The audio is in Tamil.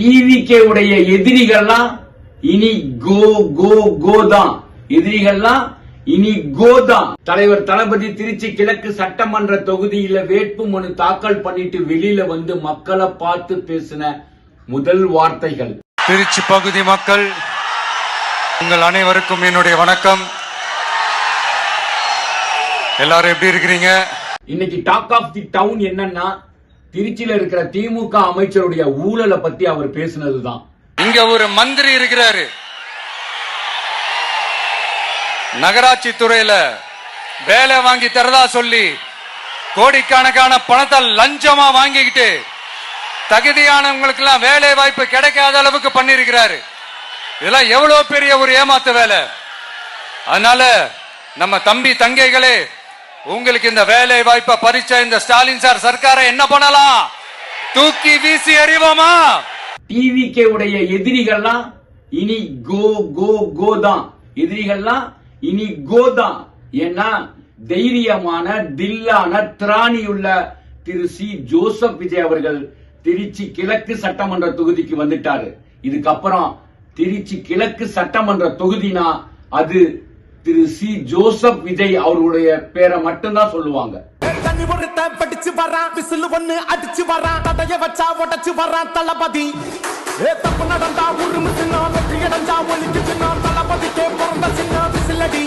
டிவிகே உடைய எதிரிகள்லாம் இனி கோ கோ கோ தான். எதிரிகள்லாம் இனி கோதான். தலைவர் தளபதி திருச்சி கிழக்கு சட்டமன்ற தொகுதியில வேட்பு மனு தாக்கல் பண்ணிட்டு வெளியில வந்து மக்களை பார்த்து பேசின முதல் வார்த்தைகள். திருச்சி பகுதி மக்கள் உங்கள் அனைவருக்கும் என்னுடைய வணக்கம். எல்லாரும் எப்படி இருக்கிறீங்க? இன்னைக்கு டாக் ஆஃப் தி டவுன் என்னன்னா, திருச்சியில இருக்கிற திமுக அமைச்சருடைய ஊழலை பத்தி அவர் பேசினதுதான். இங்க ஒரு மந்திரி இருக்கிறாரு, நகராட்சி துறையில வேலை வாங்கி தரதா சொல்லி கோடிக்கணக்கான பணத்தை லஞ்சமா வாங்கிக்கிட்டு தகுதியானவங்களுக்கு எல்லாம் வேலை வாய்ப்பு கிடைக்காத அளவுக்கு பண்ணிருக்கிறாரு. இதெல்லாம் எவ்வளவு பெரிய ஒரு ஏமாத்து வேலை. அதனால நம்ம தம்பி தங்கைகளே, உங்களுக்கு இந்த வேலை வாய்ப்பை பறிச்ச இந்த ஸ்டாலின் சார் சர்க்காரை என்ன பண்ணலாம்? தூக்கி வீசி எறிவோமா? டிவிகே உடைய எதிரிகள்லாம் இனி கோ கோ கோ தான். எதிரிகள்லாம் இனி கோதான். ஏன்னா தைரியமான தில்லான திராணியுள்ள திரு சி ஜோசப் விஜய் அவர்கள் திருச்சி கிழக்கு சட்டமன்ற தொகுதிக்கு வந்துட்டாரு. இதுக்கப்புறம் திருச்சி கிழக்கு சட்டமன்ற தொகுதினா அது திரு சி ஜோசப் விஜய் அவர்களுடைய பேரை மட்டும்தான் சொல்லுவாங்க. படிச்சு வரான், விசில் ஒண்ணு அடிச்சு வரான், தடைய வச்சா உடச்சு வரான் தளபதி. தப்பு நடந்தா உருமு சின்ன வெற்றி அடைஞ்சா ஒலிக்கு சின்ன தளபதிக்கே பிறந்த சின்ன விசிலடி.